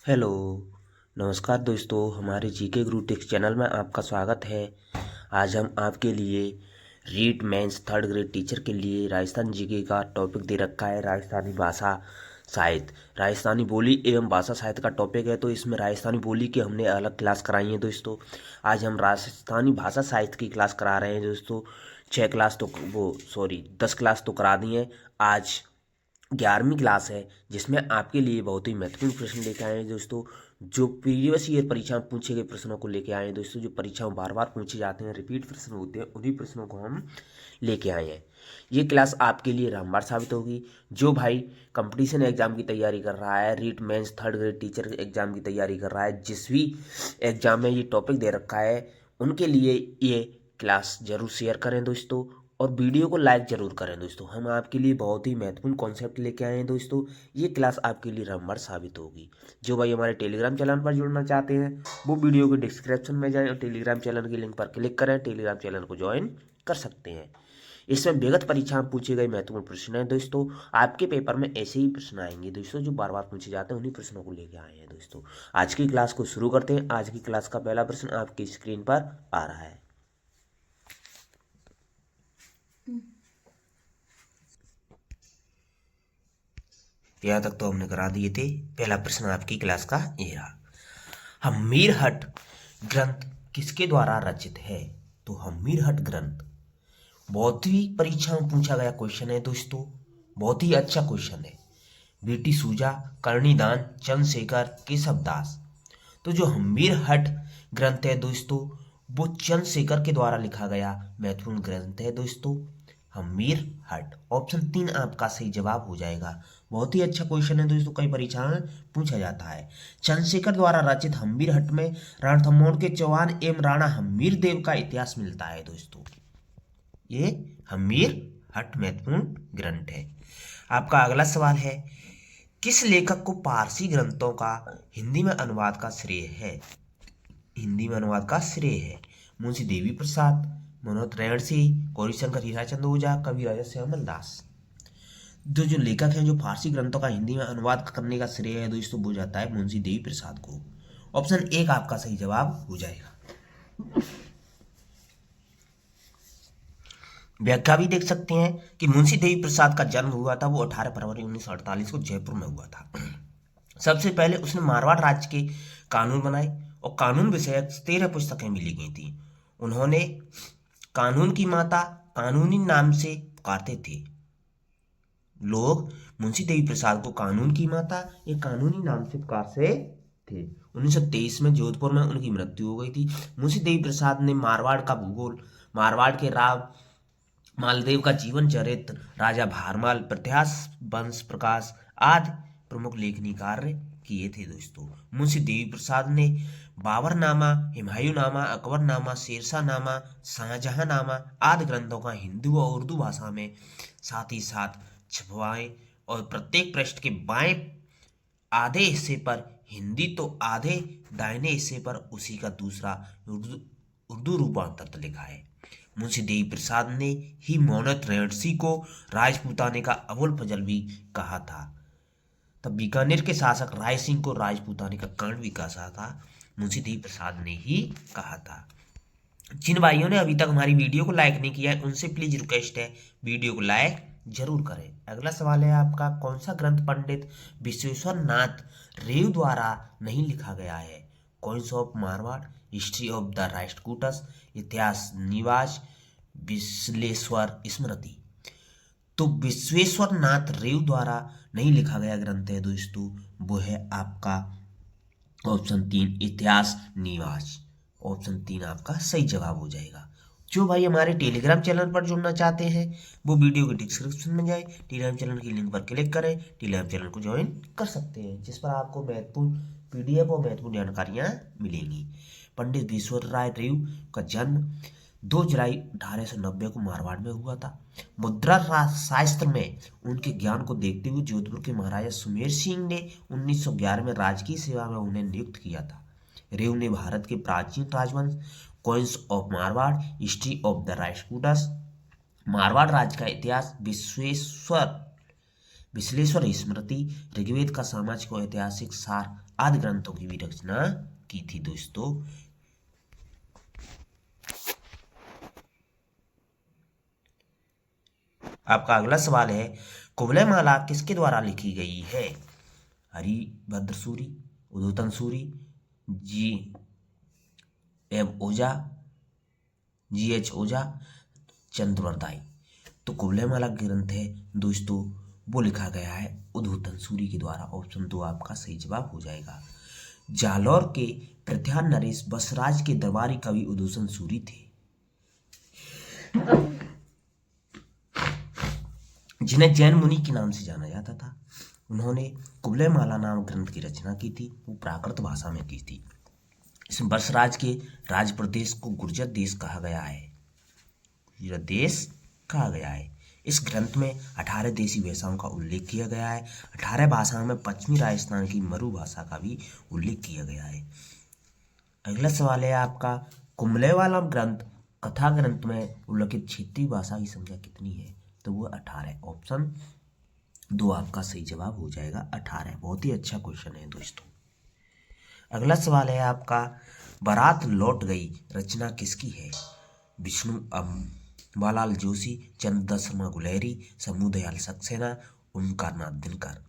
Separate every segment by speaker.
Speaker 1: Hello. नमस्कार दोस्तों, हमारे जीके गुरु टेक्स चैनल में आपका स्वागत है। आज हम आपके लिए REET mains third grade teacher के लिए राजस्थान जीके का टॉपिक दे रखा है राजस्थानी भाषा साहित्य। राजस्थानी बोली एवं भाषा साहित्य का टॉपिक है, तो इसमें राजस्थानी बोली की हमने अलग क्लास कराई है दोस्तों। आज हम राजस्थानी भाषा साहित्य की क्लास करा रहे हैं दोस्तों। 10 क्लास तो करा दी हैं। आज 11वीं क्लास है, जिसमें आपके लिए बहुत ही महत्वपूर्ण प्रश्न लेके आए हैं दोस्तों। जो प्रीवियस ईयर परीक्षा में पूछे गए प्रश्नों को लेके आए हैं दोस्तों। जो परीक्षा में बार बार पूछे जाते हैं, रिपीट प्रश्न होते हैं, उन्हीं प्रश्नों को हम लेके आए हैं। ये क्लास आपके लिए रामबाण साबित होगी। जो भाई कंपटीशन एग्जाम की तैयारी कर रहा है, REET mains third grade teacher exam की तैयारी कर रहा है, जिस भी एग्जाम में ये टॉपिक दे रखा है, उनके लिए ये क्लास जरूर शेयर करें दोस्तों। और वीडियो को लाइक जरूर करें दोस्तों। हम आपके लिए बहुत ही महत्वपूर्ण कॉन्सेप्ट लेके आए हैं दोस्तों। ये क्लास आपके लिए रामबाण साबित होगी। जो भाई हमारे टेलीग्राम चैनल पर जुड़ना चाहते हैं, वो वीडियो के डिस्क्रिप्शन में जाएं और टेलीग्राम चैनल की लिंक पर क्लिक करें। टेलीग्राम चैनल को ज्वाइन कर सकते हैं। इसमें विगत परीक्षा में पूछे गए महत्वपूर्ण प्रश्न हैं दोस्तों। आपके पेपर में ऐसे ही प्रश्न आएंगे दोस्तों, जो बार बार पूछे जाते हैं, उन्हीं प्रश्नों को लेके आए हैं दोस्तों। आज की क्लास को शुरू करते हैं। आज की क्लास का पहला प्रश्न आपकी स्क्रीन पर आ रहा है। यहाँ तक तो हमने करा दिए थे। पहला प्रश्न आपकी क्लास का ये रहा। हम्मीरहट ग्रंथ किसके द्वारा रचित है? तो हम्मीरहट ग्रंथ बहुत ही परीक्षा में पूछा गया क्वेश्चन है दोस्तों। बहुत ही अच्छा क्वेश्चन है। बीटी सूजा, कर्णीदान, चंद्रशेखर, केशवदास। तो जो हम्मीरहट ग्रंथ है दोस्तों, वो चंद्रशेखर के द्वारा लिखा गया महत्वपूर्ण ग्रंथ है दोस्तों। हम्मीरहट ऑप्शन 3 आपका सही जवाब हो जाएगा। बहुत ही अच्छा क्वेश्चन है दोस्तों, कई परीक्षा में पूछा जाता है। चंद्रशेखर द्वारा रचित हम्मीरहट में रणथंभौर के चौहान एवं राणा हम्मीर देव का इतिहास मिलता है दोस्तों। ये हम्मीरहट महत्वपूर्ण ग्रंथ है। आपका अगला सवाल है, किस लेखक को पारसी ग्रंथों का हिंदी में अनुवाद का श्रेय है? हिंदी में अनुवाद का श्रेय है मुंशी देवी प्रसाद, मनोहर नारायण सिंह, गौरीशंकर हीराचंद ओझा, कविराज श्यामल दास। जो लेखक हैं, जो फारसी ग्रंथों का हिंदी में अनुवाद करने का श्रेय है दोस्तों, वो जाता है मुंशी देवी प्रसाद को। ऑप्शन 1 आपका सही जवाब हो जाएगा। व्याख्या भी देख सकते हैं कि मुंशी देवी प्रसाद का जन्म हुआ था, वो 18 फरवरी 1948 को जयपुर में हुआ था। सबसे पहले उसने मारवाड़ राज्य के कानून बनाए और कानून विषयक 13 पुस्तकें भी लिखी थी। उन्होंने कानून की माता कानूनी नाम से पुकारते थे। लोग मुंशी देवी प्रसाद को कानून की माता या कानूनी नाम से पुकारते थे। 1923 में जोधपुर में उनकी मृत्यु हो गई थी। मुंशी देवी प्रसाद ने मारवाड़ का भूगोल, मारवाड़ के राव मालदेव का जीवन चरित्र, राजा भारमाल, प्रत्याश वंश प्रकाश आदि प्रमुख लेखनी कार्य किए थे दोस्तों। मुंशी देवी प्रसाद ने बाबरनामा, हुमायूंनामा, अकबरनामा, शेरशाहनामा, शाहजहांनामा आदि ग्रंथों का हिंदी व उर्दू भाषा में साथ ही साथ छपवाए और प्रत्येक पृष्ठ के बाएं आधे हिस्से पर हिंदी तो आधे दाहिने हिस्से पर उसी का दूसरा उर्दू रूपांतर लिखा है। मुंशी देवी प्रसाद ने ही मोहम्मद रेणसी को राजपूताने का अबुल फजल भी कहा था। तब बीकानेर के शासक राय सिंह को राजपूताने का कर्ण भी कहा था, मुंशी देवी प्रसाद ने ही कहा था। जिन भाइयों ने अभी तक हमारी वीडियो को लाइक नहीं किया है, उनसे प्लीज रिक्वेस्ट है, वीडियो को लाइक जरूर करें। अगला सवाल है आपका, कौन सा ग्रंथ पंडित विश्वेश्वर नाथ रेव द्वारा नहीं लिखा गया है? Coins of Marwar, history of the Rashtrakutas, इतिहास निवास, विश्लेश्वर स्मृति। तो विश्वेश्वर नाथ रेव द्वारा नहीं लिखा गया ग्रंथ है दोस्तों, वो है आपका ऑप्शन 3 इतिहास निवास। ऑप्शन 3 आपका सही जवाब हो जाएगा। जो भाई हमारे टेलीग्राम चैनल पर जुड़ना चाहते हैं, वो वीडियो के डिस्क्रिप्शन में जाए, टेलीग्राम चैनल की लिंक पर क्लिक करें, टेलीग्राम चैनल को ज्वाइन कर सकते हैं, जिस पर आपको महत्वपूर्ण पीडीएफ और महत्वपूर्ण जानकारियां मिलेंगी। पंडित विश्वेश्वर राय रेव का जन्म 2 जुलाई 1890 को मारवाड़ में हुआ था। मुद्रा शास्त्र में उनके ज्ञान को देखते हुए जोधपुर के महाराजा सुमेर सिंह ने 1911 में राजकीय सेवा में उन्हें नियुक्त किया था। रेव ने भारत के प्राचीन राजवंश, coins of Marwar, history of the Rashtrakutas, Marwar राज्य का इतिहास, विश्लेश्वर स्मृति, ऋग्वेद का सामाजिक और ऐतिहासिक सार आदि ग्रंथों की भी रचना की थी दोस्तों। आपका अगला सवाल है, कुवलय माला किसके द्वारा लिखी गई है? हरिभद्र सूरी, उद्धवतन सूरी, जी एम ओझा, जी एच ओझा, चंद्रवरदाई। तो कुवलय माला ग्रंथ है दोस्तों, वो लिखा गया है उद्धवतन सूरी के द्वारा। ऑप्शन 2 आपका सही जवाब हो जाएगा। जालौर के प्रत्यान नरेश बसराज के दरबारी कवि उद्धवतन सूरी थे, जिन्हें जैन मुनि के नाम से जाना जाता था। उन्होंने कुवलय माला नाम ग्रंथ की रचना की थी, वो प्राकृत भाषा में की थी। इसमें बसराज के राज प्रदेश को गुर्जर देश कहा गया है, गुर्जर देश कहा गया है। इस ग्रंथ में 18 देसी भाषाओं का उल्लेख किया गया है। 18 भाषाओं में पश्चिमी राजस्थान की मरु भाषा का भी उल्लेख किया गया है। अगला सवाल है आपका, कुवलय माला ग्रंथ कथा ग्रंथ में उल्लेखित क्षेत्रीय भाषा की संख्या कितनी है? तो वो 18। ऑप्शन 2 आपका सही जवाब हो जाएगा, 18। बहुत ही अच्छा क्वेश्चन है दोस्तों। अगला सवाल है आपका, बारात लौट गई रचना किसकी है? विष्णु अम्बालाल जोशी, चंद्रदत्त शर्मा गुलेरी, समूह दयाल सक्सेना, ओंकार नाथ दिनकर।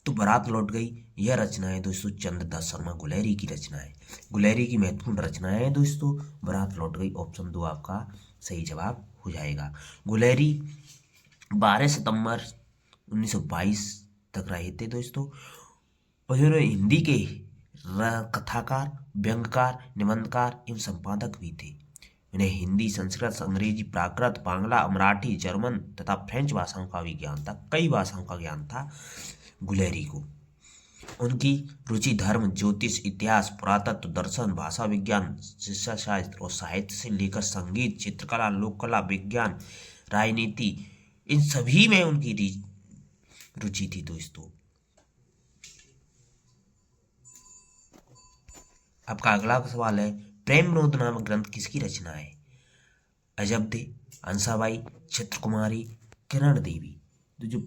Speaker 1: तो बारात लौट गई यह रचना है दोस्तों चंद्रदत्त शर्मा गुलेरी की रचना है। गुलेरी की महत्वपूर्ण रचनाएं है दोस्तों बारात लौट गई। ऑप्शन 2 आपका सही जवाब हो जाएगा। गुलेरी 12 सितंबर 1922 तक रहे थे दोस्तों, और उन्होंने हिंदी के कथाकार, व्यंग्यकार, निबंधकार एवं संपादक भी थे। उन्हें हिंदी, संस्कृत, अंग्रेजी, प्राकृत, बांग्ला, मराठी, जर्मन तथा फ्रेंच भाषाओं का भी ज्ञान था। कई भाषाओं का ज्ञान था गुलेरी को। उनकी रुचि धर्म, ज्योतिष, इतिहास, पुरातत्व, दर्शन, भाषा विज्ञान, शिक्षाशास्त्र और साहित्य से लेकर संगीत, चित्रकला, लोक कला, विज्ञान, राजनीति, इन सभी में उनकी रुचि थी दोस्तों। आपका अगला सवाल है, प्रेम विनोद नामक ग्रंथ किसकी रचना है? अजब दे, अंसाबाई, चित्रकुमारी, किरण देवी। तो जो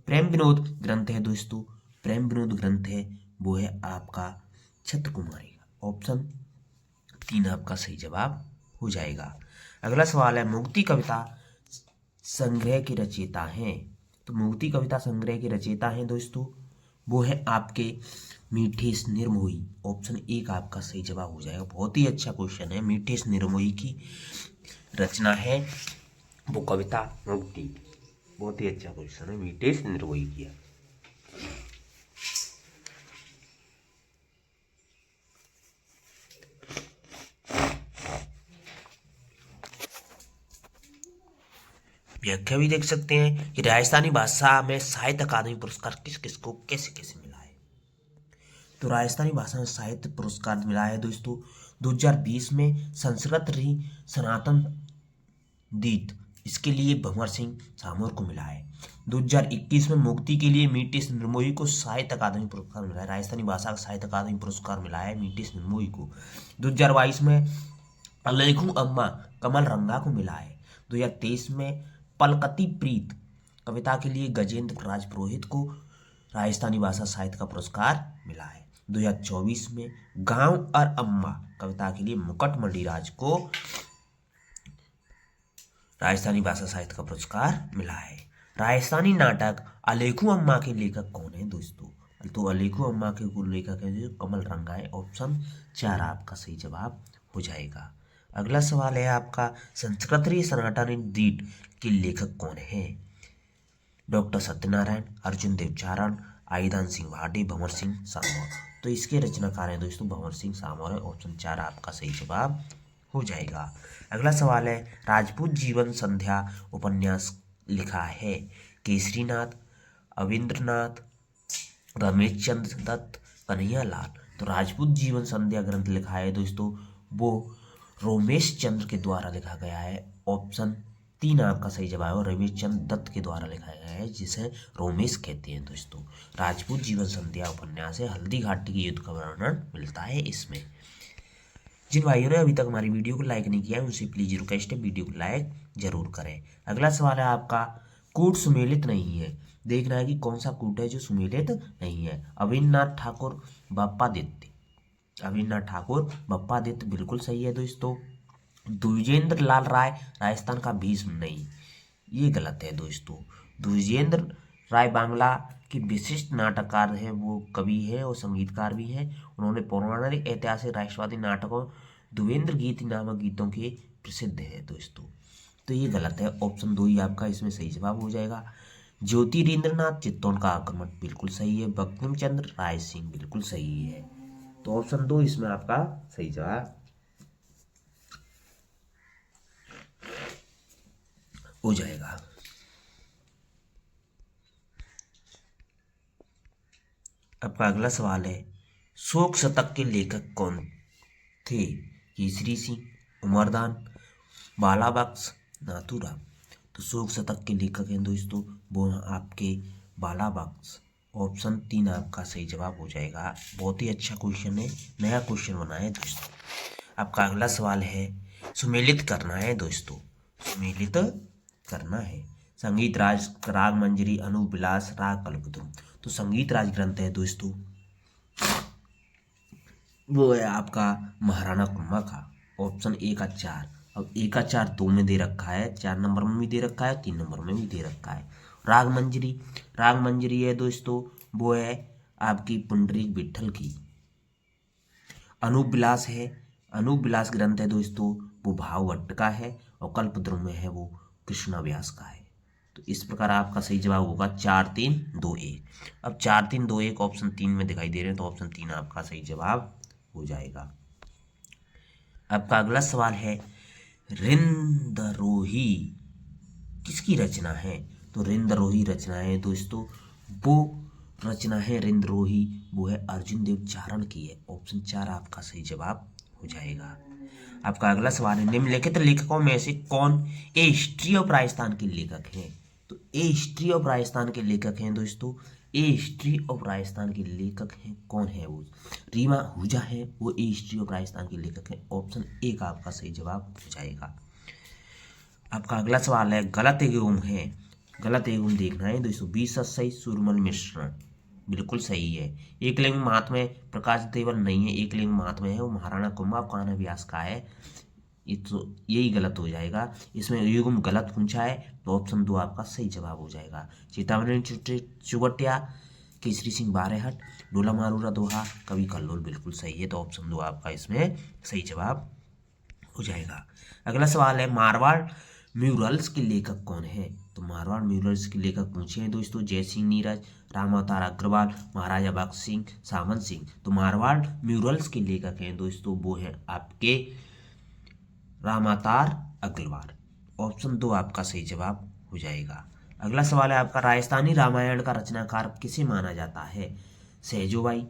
Speaker 1: प्रेम विनोद ग्रंथ है दोस्तों, प्रेम विनोद ग्रंथ है वो है आपका चित्रकुमारी का। ऑप्शन 3 आपका सही जवाब हो जाएगा। अगला सवाल है, मुक्ति कविता संग्रह के रचयिता हैं? तो मुक्ति कविता संग्रह के रचयिता हैं दोस्तों वो है आपके मीठेश निर्मोही। ऑप्शन 1 आपका सही जवाब हो जाएगा। बहुत ही अच्छा क्वेश्चन है। मीठेश निर्मोही की रचना है वो कविता मुक्ति। बहुत ही अच्छा क्वेश्चन है, मीठेश निर्मोही की है। व्याख्या भी देख सकते हैं कि राजस्थानी भाषा में साहित्य अकादमी पुरस्कार किस किस को कैसे कैसे मिला है। तो राजस्थानी भाषा में साहित्य पुरस्कार मिला है दोस्तों 2020 में संस्कृत री सनातन दीत, इसके लिए भंवर सिंह सामोर को मिला है। 2021 में मुक्ति के लिए मीठेश निर्मोही को साहित्य अकादमी पुरस्कार मिला है। राजस्थानी भाषा का साहित्य अकादमी पुरस्कार मिला है मीठेश निर्मोही को। 2022 में अलेखू अम्मा कमल रंगा को मिला है। 2023 में पलकती प्रीत कविता के लिए गजेंद्र राज पुरोहित को राजस्थानी भाषा साहित्य का पुरस्कार मिला है। 2024 में गांव और अम्मा कविता के लिए मुकुट मणिराज को राजस्थानी भाषा साहित्य का पुरस्कार मिला है। राजस्थानी नाटक अलेखू अम्मा के लेखक कौन है दोस्तों? तो अलेखू अम्मा के लेखक है कमल रंगा है। ऑप्शन 4 आपका सही जवाब हो जाएगा। अगला सवाल है आपका, संस्कृत री सनातन दीट के लेखक कौन है? डॉक्टर सत्यनारायण, अर्जुन देवचारण, आईदान सिंह भाटी, भंवर सिंह सामोर। तो इसके रचनाकार हैं दोस्तों भंवर सिंह सामोर है। ऑप्शन 4 आपका सही जवाब हो जाएगा। अगला सवाल है, राजपूत जीवन संध्या उपन्यास लिखा है केसरीनाथ, अविंद्रनाथ, रमेश चंद्र दत्त, कन्हैया लाल। तो राजपूत जीवन संध्या ग्रंथ लिखा है दोस्तों वो रोमेश चंद्र के द्वारा लिखा गया है। ऑप्शन 3 आपका सही जवाब है। रमेश चंद्र दत्त के द्वारा लिखा गया है जिसे रोमेश कहते हैं दोस्तों। राजपूत जीवन संध्या उपन्यास है, हल्दी घाटी के युद्ध का वर्णन मिलता है इसमें। जिन भाइयों ने अभी तक हमारी वीडियो को लाइक नहीं किया है उनसे प्लीज रिक्वेस्ट है वीडियो को लाइक जरूर करें। अगला सवाल है आपका, कूट सुमेलित नहीं है। देखना है कि कौन सा कूट है जो सुमेलित नहीं है। अविनाश ठाकुर बप्पादित्य, अविनाश ठाकुर बप्पादित्य बिल्कुल सही है दोस्तों। द्विजेंद्र लाल राय राजस्थान का भीष्म नहीं, ये गलत है दोस्तों। द्विजेंद्र राय बांग्ला के विशिष्ट नाटककार हैं, वो कवि है और संगीतकार भी हैं। उन्होंने पौराणिक ऐतिहासिक राष्ट्रवादी नाटकों द्विवेंद्र गीत नामक गीतों के प्रसिद्ध है दोस्तों। तो ये गलत है, ऑप्शन 2 ही आपका इसमें सही जवाब हो जाएगा। ज्योतिरिंद्रनाथ चित्तौड़ का आक्रमण बिल्कुल सही है। बंकिम चंद्र राय सिंह बिल्कुल सही है। तो ऑप्शन 2 इसमें आपका सही जवाब हो जाएगा। आपका अगला सवाल है, शोक शतक के लेखक कौन थे? केसरी सिंह, उमरदान, बाला बख्श, नाथूराम। तो शोक शतक के लेखक हैं दोस्तों वो हैं आपके बाला बख्श। ऑप्शन 3 आपका सही जवाब हो जाएगा। बहुत ही अच्छा क्वेश्चन है, नया क्वेश्चन बना है दोस्तों। आपका अगला सवाल है, सुमेलित करना है दोस्तों, सुमेलित करना है। संगीत राज राग मंजरी, अनुविलास, राग कल्पद्रुम। तो संगीत राज ग्रंथ है दोस्तों वो है आपका महाराणा कुंभा का। ऑप्शन 1 का 4। अब 1 का 4 2 में दे रखा है, 4 नंबर में भी दे रखा है, 3 नंबर में भी दे रखा है। राग मंजरी, राग मंजरी है दोस्तों वो है आपकी पुंडरीक विट्ठल की। अनुविलास है, अनुविलास ग्रंथ है दोस्तों वो भाव भट्ट का है। और कल्पद्रुम में है वो कृष्णा व्यास का है। तो इस प्रकार आपका सही जवाब होगा 4 3 2 1। अब 4 3 2 1 ऑप्शन 3 में दिखाई दे रहे हैं, तो ऑप्शन 3 आपका सही जवाब हो जाएगा। आपका अगला सवाल है, रिंदरोही किसकी रचना है? तो रिंदरोही रचना है दोस्तों वो रचना है रिंदरोही वो है अर्जुन देव चारण की है। ऑप्शन 4 आपका सही जवाब हो जाएगा। आपका अगला सवाल है, निम्नलिखित लेखकों में से कौन ए हिस्ट्री ऑफ राजस्थान के लेखक हैं? तो ए हिस्ट्री ऑफ राजस्थान के लेखक हैं दोस्तों, ए हिस्ट्री ऑफ राजस्थान के लेखक हैं, कौन है वो? रीमा आहूजा है वो ए हिस्ट्री ऑफ राजस्थान के लेखक हैं। ऑप्शन 1 आपका सही जवाब हो जाएगा। आपका अगला सवाल है, गलत एवं है, गलत एवं देखना है दोस्तों। 20 सही सूरमल मिश्रण बिल्कुल सही है। एकलिंग महात्म्य प्रकाश देवल नहीं है, एकलिंग महात्म्य है वो महाराणा कुंभा कान्हा व्यास का है। ये तो यही गलत हो जाएगा। इसमें युग्म गलत पूछा है तो ऑप्शन 2 आपका सही जवाब हो जाएगा। चेतावनी चुगटिया, केसरी सिंह बारेहट, डोला मारूरा दोहा, कवि कल्लोल बिल्कुल सही है। तो ऑप्शन 2 आपका इसमें सही जवाब हो जाएगा। अगला सवाल है, मारवाड़ म्यूरल्स के लेखक कौन है? तो मारवाड़ म्यूरल्स के लेखक पूछे हैं दोस्तों, जय सिंह नीरज, राम अवतार अग्रवाल, महाराजा भक्त सिंह, सावंत सिंह। तो मारवाड़ म्यूरल्स के लेखक हैं दोस्तों वो हैं आपके राम अवतार अग्रवाल। ऑप्शन 2 आपका सही जवाब हो जाएगा। अगला सवाल है आपका, राजस्थानी रामायण का रचनाकार किसे माना जाता है? सहजोबाई,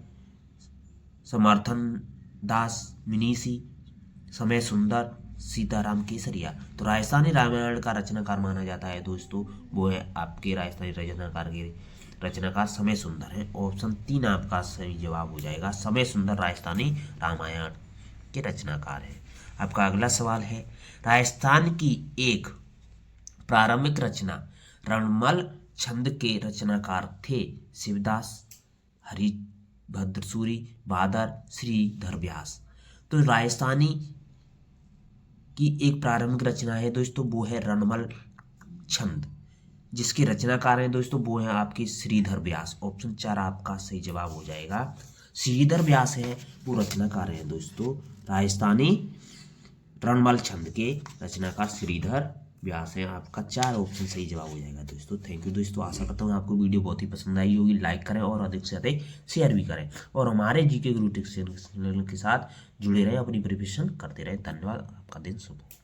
Speaker 1: समर्थन दास मिनीसी, समय सुंदर, सीताराम केसरिया। तो राजस्थानी रामायण का रचनाकार माना जाता है दोस्तों वो है आपके राजस्थानी रचनाकार समय सुंदर है। ऑप्शन 3 आपका सही जवाब हो जाएगा। समय सुंदर राजस्थानी रामायण के रचनाकार है। आपका अगला सवाल है, राजस्थान की एक प्रारंभिक रचना रणमल छंद के रचनाकार थे? शिवदास, हरिभद्रसूरी, बादर, श्रीधर व्यास। तो राजस्थानी की एक प्रारंभिक रचना है दोस्तों वो है रणमल छंद, जिसके रचनाकार हैं दोस्तों वो हैं आपके श्रीधर व्यास। ऑप्शन 4 आपका सही जवाब हो जाएगा। श्रीधर व्यास है वो रचनाकार हैं दोस्तों राजस्थानी रणमल छंद के रचनाकार श्रीधर व्यास हैं। आपका 4 ऑप्शन सही जवाब हो जाएगा दोस्तों। थैंक यू दोस्तों, आशा करता हूँ आपको वीडियो बहुत ही पसंद आई होगी। लाइक करें और अधिक से अधिक शेयर भी करें और हमारे जीके गुरु टेक चैनल के साथ जुड़े रहें, अपनी प्रिपरेशन करते रहें। धन्यवाद, आपका दिन शुभ हो।